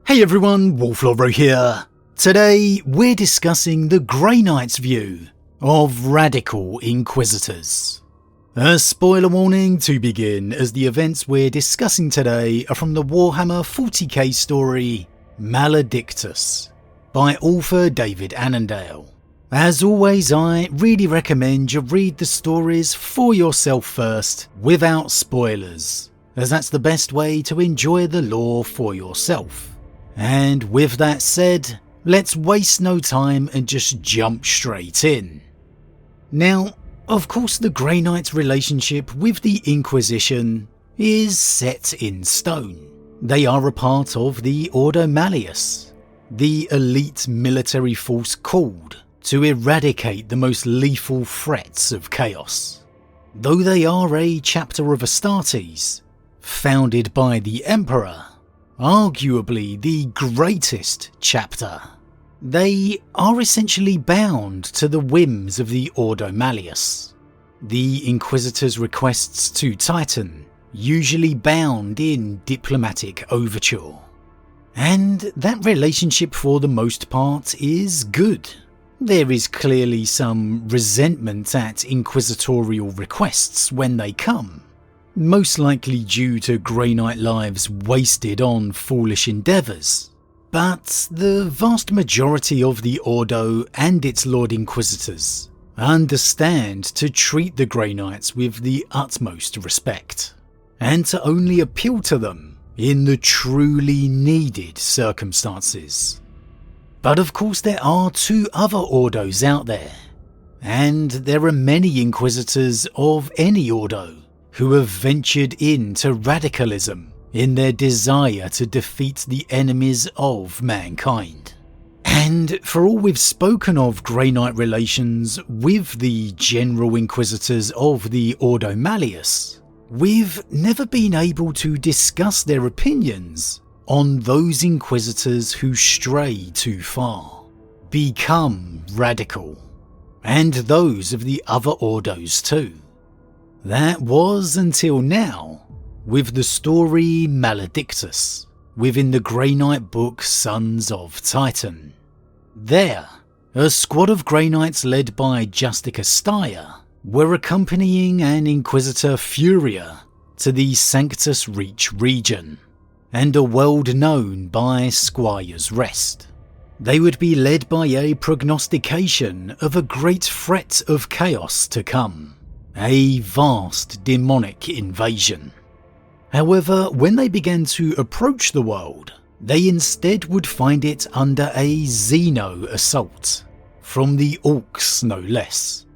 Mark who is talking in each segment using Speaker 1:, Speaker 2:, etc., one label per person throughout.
Speaker 1: Hey everyone, Wolf Lord Rho here. Today we're discussing the Grey Knight's view of Radical Inquisitors. A spoiler warning to begin, as the events we're discussing today are from the Warhammer 40k story Maledictus by author David Annandale. As always, I really recommend you read the stories for yourself first without spoilers, as that's the best way to enjoy the lore for yourself. And with that said, let's waste no time and just jump straight in. Now, of course, the Grey Knight's relationship with the Inquisition is set in stone. They are a part of the Ordo Malleus, the elite military force called to eradicate the most lethal threats of chaos. Though they are a chapter of Astartes, founded by the Emperor, arguably the greatest chapter, they are essentially bound to the whims of the Ordo Malleus. The Inquisitor's requests to Titan, usually bound in diplomatic overture. And that relationship for the most part is good. There is clearly some resentment at inquisitorial requests when they come, most likely due to Grey Knight lives wasted on foolish endeavours. But the vast majority of the Ordo and its Lord Inquisitors understand to treat the Grey Knights with the utmost respect, and to only appeal to them in the truly needed circumstances. But of course there are two other Ordos out there, and there are many Inquisitors of any Ordo who have ventured into radicalism in their desire to defeat the enemies of mankind. And for all we've spoken of Grey Knight relations with the General Inquisitors of the Ordo Malleus, we've never been able to discuss their opinions on those Inquisitors who stray too far, become radical, and those of the other Ordos too. That was until now, with the story Maledictus within the Grey Knight book Sons of Titan. There, a squad of Grey Knights led by Justica Styre were accompanying an Inquisitor Furia to the Sanctus Reach region, and a world known by Squire's Rest. They would be led by a prognostication of a great threat of chaos to come, a vast demonic invasion. However, when they began to approach the world, they instead would find it under a Xeno assault, from the Orcs no less.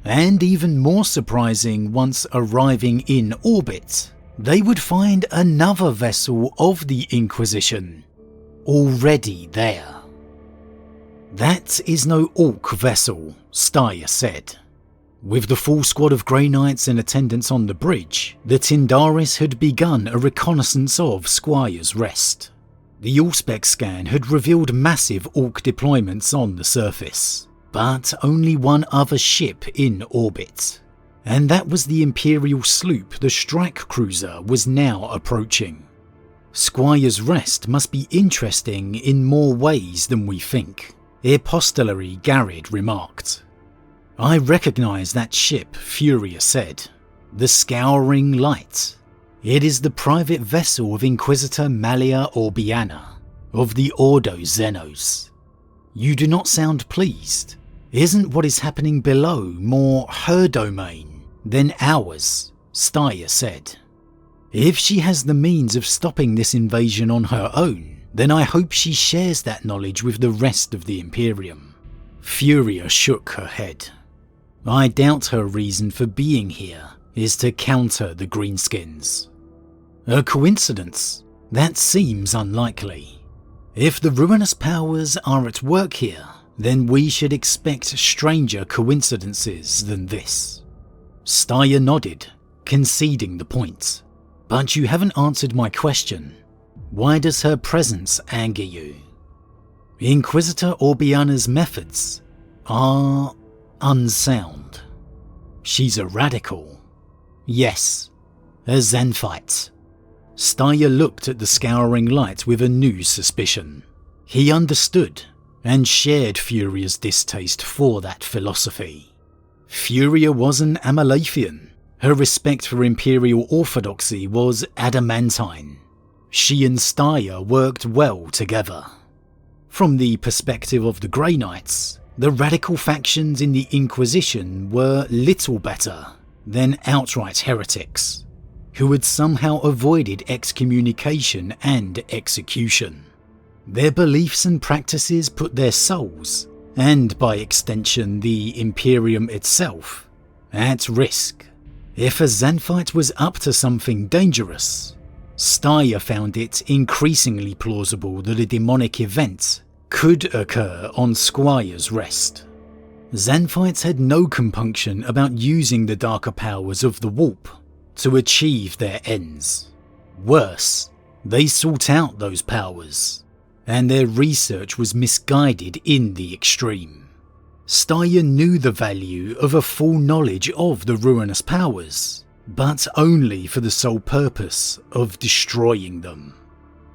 Speaker 1: And even more surprising, once arriving in orbit, they would find another vessel of the Inquisition already there. That is no Orc vessel, Styre said. With the full squad of Grey Knights in attendance on the bridge, the Tindaris had begun a reconnaissance of Squire's Rest. The Allspec scan had revealed massive Orc deployments on the surface, but only one other ship in orbit, and that was the Imperial sloop the strike cruiser was now approaching. Squire's Rest must be interesting in more ways than we think, Epistolary Garrid remarked. I recognise that ship, Furia said. The Scouring Light. It is the private vessel of Inquisitor Malia Orbiana, of the Ordo Xenos. You do not sound pleased. Isn't what is happening below more her domain than ours? Styre said. If she has the means of stopping this invasion on her own, then I hope she shares that knowledge with the rest of the Imperium. Furia shook her head. I doubt her reason for being here is to counter the Greenskins. A coincidence? That seems unlikely. If the ruinous powers are at work here, then we should expect stranger coincidences than this. Styre nodded, conceding the point. But you haven't answered my question. Why does her presence anger you? Inquisitor Orbiana's methods are unsound. She's a radical. Yes, a Xenphite. Steyer looked at the scouring light with a new suspicion. He understood and shared Furia's distaste for that philosophy. Furia was an Amalathian. Her respect for imperial orthodoxy was adamantine. She and Steyer worked well together. From the perspective of the Grey Knights, the radical factions in the Inquisition were little better than outright heretics, who had somehow avoided excommunication and execution. Their beliefs and practices put their souls, and by extension the Imperium itself, at risk. If a Xanthite was up to something dangerous, Steyer found it increasingly plausible that a demonic event could occur on Squire's Rest. Xanthites had no compunction about using the darker powers of the warp to achieve their ends. Worse, they sought out those powers, and their research was misguided in the extreme. Steyer knew the value of a full knowledge of the ruinous powers, but only for the sole purpose of destroying them.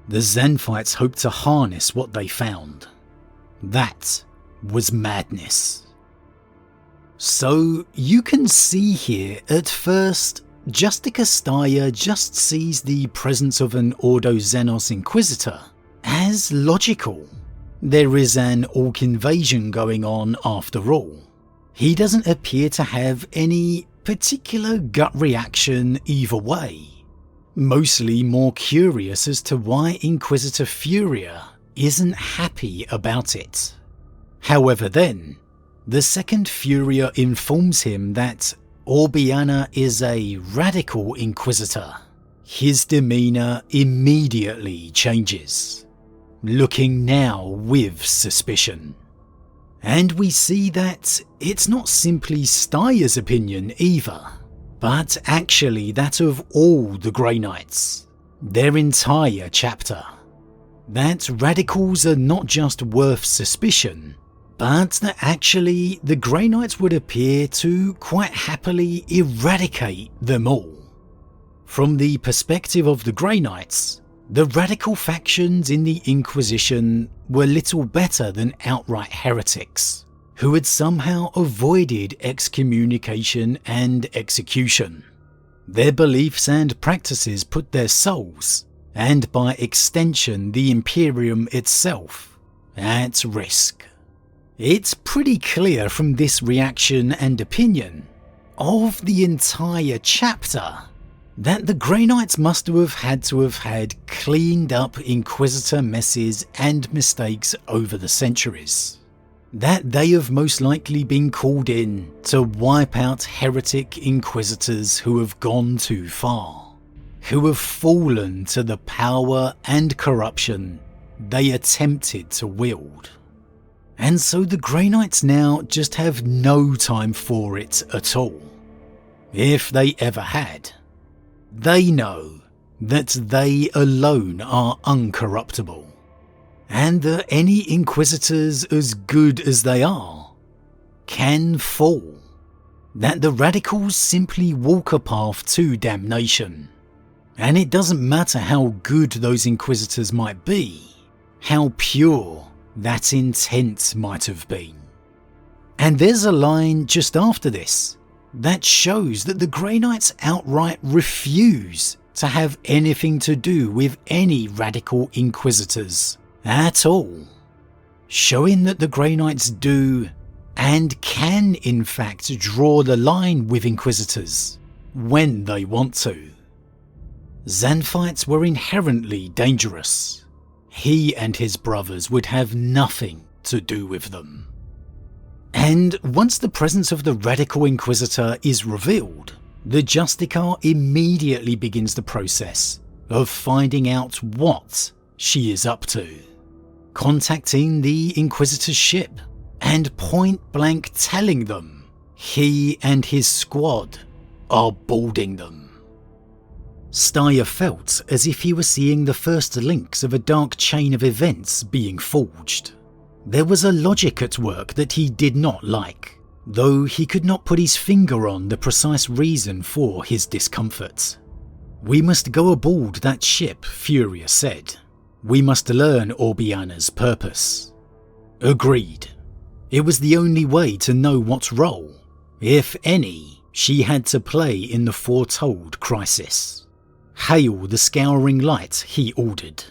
Speaker 1: The Xanthites hoped to harness what they found. That was madness. So you can see here, at first, Justica Steyer just sees the presence of an Ordo Xenos Inquisitor as logical. There is an Orc invasion going on after all. He doesn't appear to have any particular gut reaction either way. Mostly more curious as to why Inquisitor Furia isn't happy about it. However then, the second Furia informs him that Orbiana is a Radical Inquisitor. His demeanour immediately changes, looking now with suspicion. And we see that it's not simply Steyer's opinion either, but actually that of all the Grey Knights, their entire chapter. That radicals are not just worth suspicion, but that actually the Grey Knights would appear to quite happily eradicate them all. From the perspective of the Grey Knights, the radical factions in the Inquisition were little better than outright heretics, who had somehow avoided excommunication and execution. Their beliefs and practices put their souls, and by extension the Imperium itself, at risk. It's pretty clear from this reaction and opinion of the entire chapter that the Grey Knights must have had cleaned up Inquisitor messes and mistakes over the centuries. That they have most likely been called in to wipe out heretic Inquisitors who have gone too far, who have fallen to the power and corruption they attempted to wield. And so the Grey Knights now just have no time for it at all. If they ever had. They know that they alone are uncorruptible, and that any Inquisitors as good as they are can fall. That the radicals simply walk a path to damnation. And it doesn't matter how good those Inquisitors might be, how pure that intent might have been. And there's a line just after this that shows that the Grey Knights outright refuse to have anything to do with any radical Inquisitors at all, showing that the Grey Knights do and can in fact draw the line with Inquisitors when they want to. Xanthites were inherently dangerous. He and his brothers would have nothing to do with them. And once the presence of the Radical Inquisitor is revealed, the Justicar immediately begins the process of finding out what she is up to, contacting the Inquisitor's ship and point blank telling them he and his squad are boarding them. Steyer felt as if he was seeing the first links of a dark chain of events being forged. There was a logic at work that he did not like, though he could not put his finger on the precise reason for his discomfort. "We must go aboard that ship," Furia said. "We must learn Orbiana's purpose." Agreed. It was the only way to know what role, if any, she had to play in the foretold crisis. "Hail the scouring light," he ordered.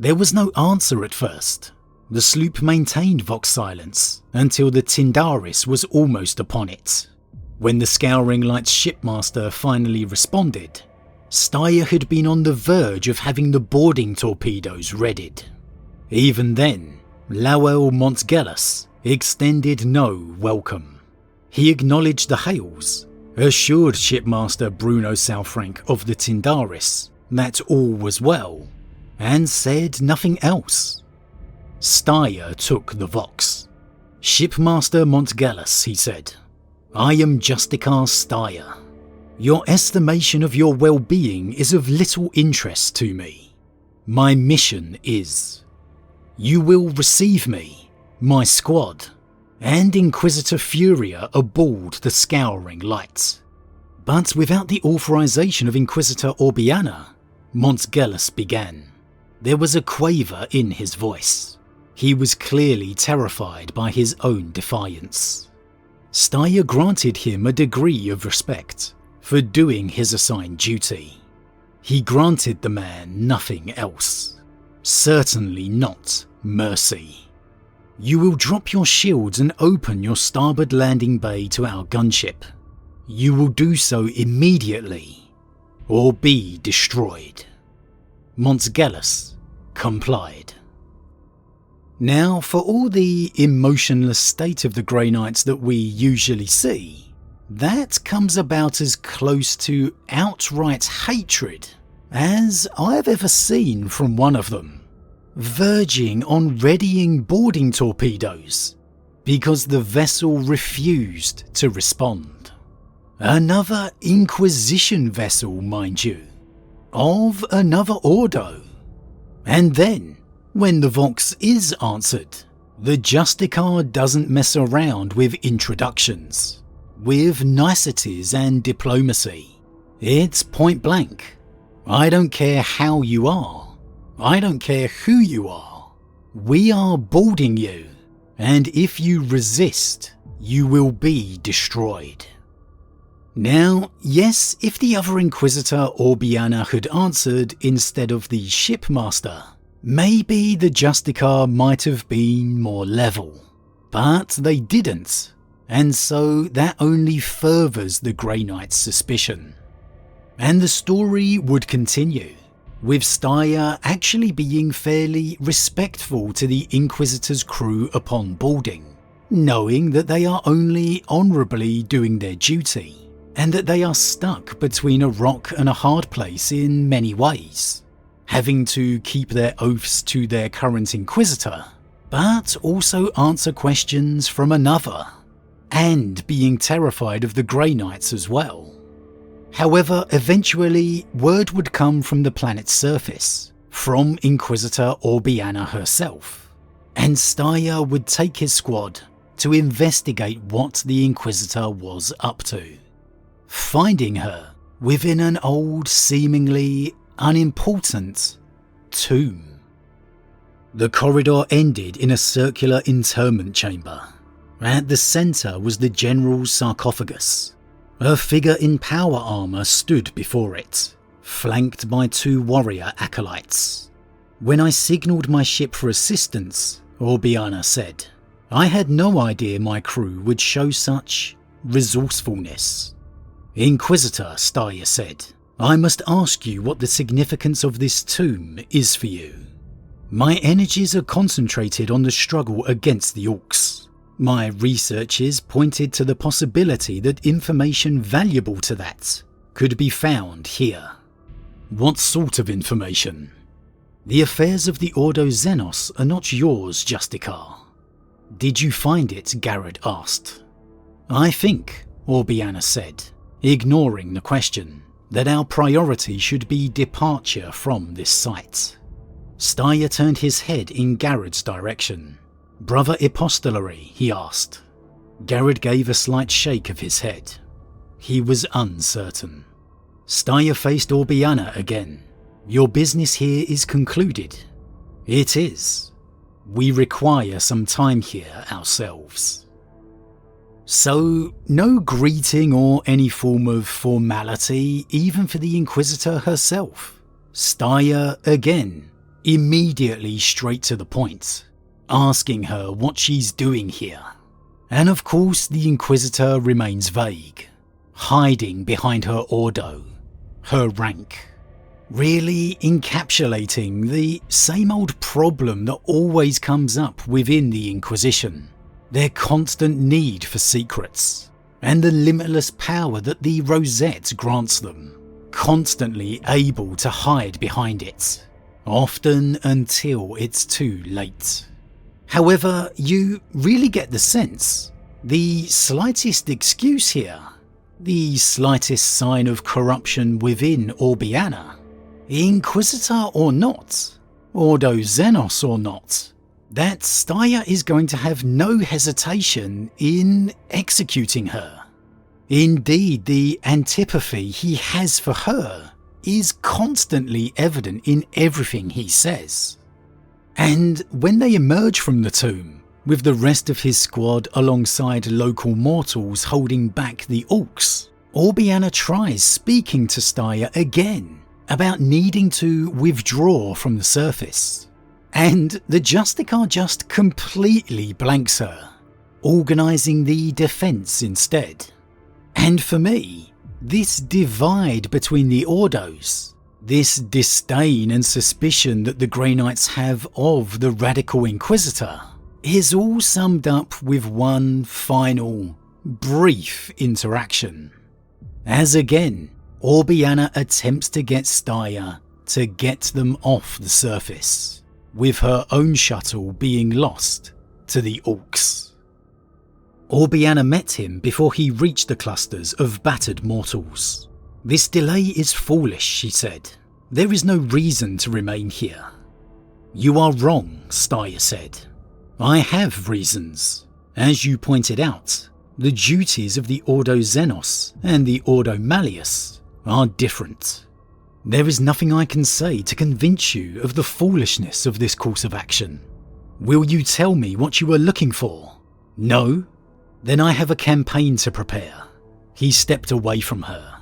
Speaker 1: There was no answer at first. The sloop maintained Vox silence until the Tindaris was almost upon it. When the scouring light's shipmaster finally responded, Steyr had been on the verge of having the boarding torpedoes readied. Even then, Lowell Montgellas extended no welcome. He acknowledged the hails, assured Shipmaster Bruno Salfranc of the Tindaris that all was well, and said nothing else. Steyr took the Vox. "Shipmaster Montgellas," he said, "I am Justicar Steyr. Your estimation of your well-being is of little interest to me. My mission is: you will receive me, my squad, and Inquisitor Furia aboard the Scouring Light." But without the authorization of Inquisitor Orbiana, Montgellas began. There was a quaver in his voice. He was clearly terrified by his own defiance. Steyr granted him a degree of respect for doing his assigned duty. He granted the man nothing else. Certainly not mercy. "You will drop your shields and open your starboard landing bay to our gunship. You will do so immediately, or be destroyed." Montgellas complied. Now, for all the emotionless state of the Grey Knights that we usually see, that comes about as close to outright hatred as I've ever seen from one of them, verging on readying boarding torpedoes because the vessel refused to respond. Another Inquisition vessel, mind you, of another Ordo. And then, when the Vox is answered, the Justicar doesn't mess around with introductions, with niceties and diplomacy. It's point blank. I don't care how you are. I don't care who you are. We are boarding you, and if you resist, you will be destroyed. Now, yes, if the other Inquisitor Orbiana had answered instead of the shipmaster, maybe the Justicar might have been more level. But they didn't, and so that only furthers the Grey Knight's suspicion. And the story would continue, with Steyr actually being fairly respectful to the Inquisitor's crew upon boarding, knowing that they are only honourably doing their duty, and that they are stuck between a rock and a hard place in many ways, having to keep their oaths to their current Inquisitor, but also answer questions from another, and being terrified of the Grey Knights as well. However, eventually word would come from the planet's surface, from Inquisitor Orbiana herself, and Steyr would take his squad to investigate what the Inquisitor was up to, finding her within an old, seemingly unimportant tomb. The corridor ended in a circular interment chamber. At the centre was the General's sarcophagus. A figure in power armour stood before it, flanked by 2 warrior acolytes. "When I signalled my ship for assistance," Orbiana said, "I had no idea my crew would show such resourcefulness." "Inquisitor," Steyr said, "I must ask you what the significance of this tomb is for you." "My energies are concentrated on the struggle against the Orcs. My researches pointed to the possibility that information valuable to that could be found here." "What sort of information?" "The affairs of the Ordo Xenos are not yours, Justicar." "Did you find it?" Garrett asked. "I think," Orbiana said, ignoring the question, "that our priority should be departure from this site." Steyr turned his head in Garrett's direction. "Brother Epistolary?" he asked. Garrett gave a slight shake of his head. He was uncertain. Steyr faced Orbiana again. Your business here is concluded. It is. We require some time here ourselves. So, no greeting or any form of formality, even for the Inquisitor herself. Steyr, again, immediately straight to the point, asking her what she's doing here. And of course the Inquisitor remains vague, hiding behind her ordo, her rank, really encapsulating the same old problem that always comes up within the Inquisition. Their constant need for secrets, and the limitless power that the Rosette grants them, constantly able to hide behind it, often until it's too late. However, you really get the sense, the slightest excuse here, the slightest sign of corruption within Orbiana, Inquisitor or not, Ordo Xenos or not, that Steyr is going to have no hesitation in executing her. Indeed, the antipathy he has for her is constantly evident in everything he says. And when they emerge from the tomb, with the rest of his squad alongside local mortals holding back the orcs, Orbiana tries speaking to Steyr again about needing to withdraw from the surface. And the Justicar just completely blanks her, organising the defence instead. And for me, this divide between the Ordos, this disdain and suspicion that the Grey Knights have of the Radical Inquisitor, is all summed up with one final, brief interaction. As again, Orbiana attempts to get Steyr to get them off the surface, with her own shuttle being lost to the orcs. Orbiana met him before he reached the clusters of battered mortals. This delay is foolish, she said. There is no reason to remain here. You are wrong, Steyr said. I have reasons. As you pointed out, the duties of the Ordo Xenos and the Ordo Malleus are different. There is nothing I can say to convince you of the foolishness of this course of action. Will you tell me what you are looking for? No? Then I have a campaign to prepare. He stepped away from her.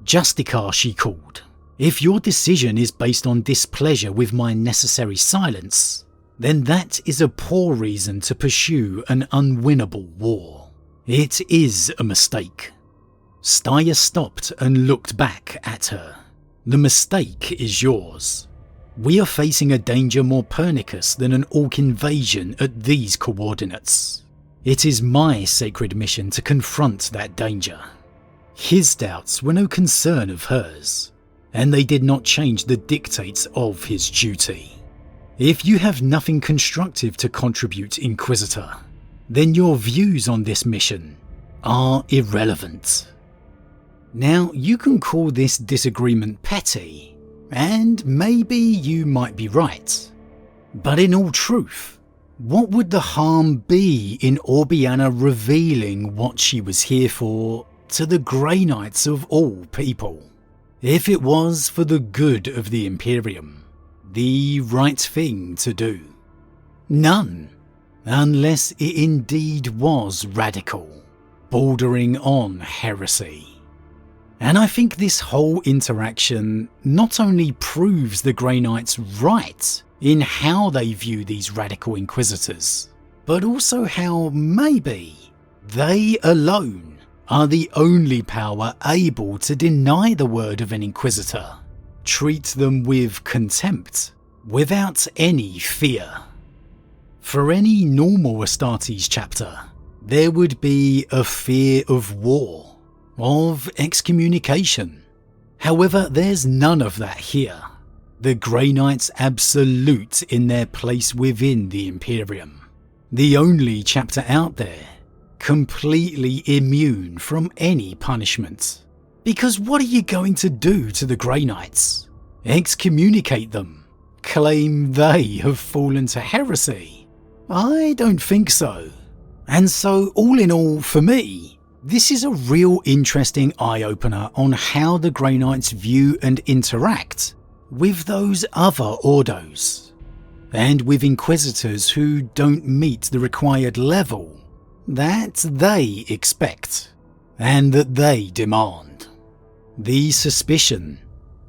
Speaker 1: Justicar, she called. If your decision is based on displeasure with my necessary silence, then that is a poor reason to pursue an unwinnable war. It is a mistake. Steyr stopped and looked back at her. The mistake is yours. We are facing a danger more pernicious than an orc invasion at these coordinates. It is my sacred mission to confront that danger. His doubts were no concern of hers, and they did not change the dictates of his duty. If you have nothing constructive to contribute, Inquisitor, then your views on this mission are irrelevant. Now, you can call this disagreement petty, and maybe you might be right. But in all truth, what would the harm be in Orbiana revealing what she was here for to the Grey Knights of all people? If it was for the good of the Imperium, the right thing to do? None, unless it indeed was radical, bordering on heresy. And I think this whole interaction not only proves the Grey Knights right in how they view these Radical Inquisitors, but also how maybe they alone are the only power able to deny the word of an Inquisitor, treat them with contempt, without any fear. For any normal Astartes chapter, there would be a fear of war, of excommunication. However, there's none of that here. The Grey Knights absolute in their place within the Imperium. The only chapter out there completely immune from any punishment. Because what are you going to do to the Grey Knights? Excommunicate them? Claim they have fallen to heresy? I don't think so. And so, all in all, for me, This is a real interesting eye-opener on how the Grey Knights view and interact with those other Ordos, and with Inquisitors who don't meet the required level that they expect and that they demand. The suspicion,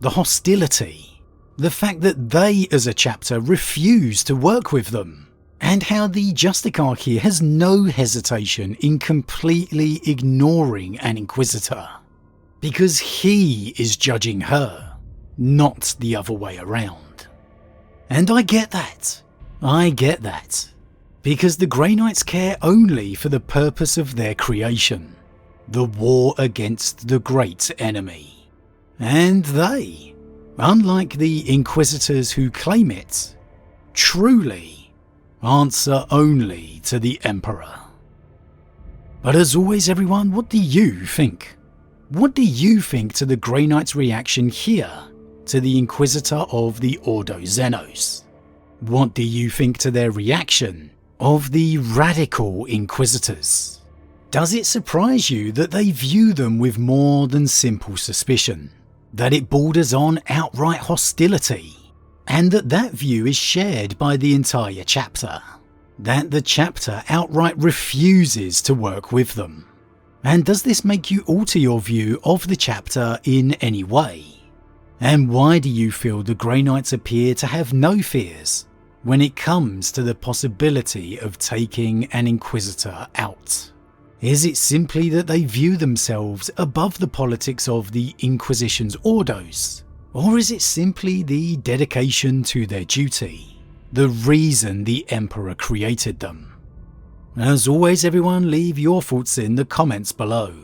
Speaker 1: the hostility, the fact that they as a chapter refuse to work with them, and how the Justicarch here has no hesitation in completely ignoring an Inquisitor, because he is judging her, not the other way around. And I get that, because the Grey Knights care only for the purpose of their creation, the war against the great enemy. And they, unlike the Inquisitors who claim it, truly answer only to the Emperor. But as always everyone, what do you think? What do you think to the Grey Knights' reaction here to the Inquisitor of the Ordo Xenos? What do you think to their reaction of the Radical Inquisitors? Does it surprise you that they view them with more than simple suspicion, that it borders on outright hostility, and that view is shared by the entire chapter, that the chapter outright refuses to work with them? And does this make you alter your view of the chapter in any way? And why do you feel the Grey Knights appear to have no fears when it comes to the possibility of taking an Inquisitor out? Is it simply that they view themselves above the politics of the Inquisition's Ordos? Or is it simply the dedication to their duty, the reason the Emperor created them? As always everyone, leave your thoughts in the comments below.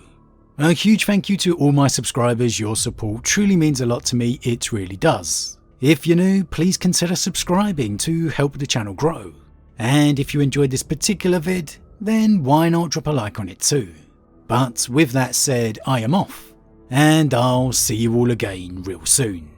Speaker 1: A huge thank you to all my subscribers, your support truly means a lot to me, it really does. If you're new, please consider subscribing to help the channel grow. And if you enjoyed this particular vid, then why not drop a like on it too. But with that said, I am off, and I'll see you all again real soon.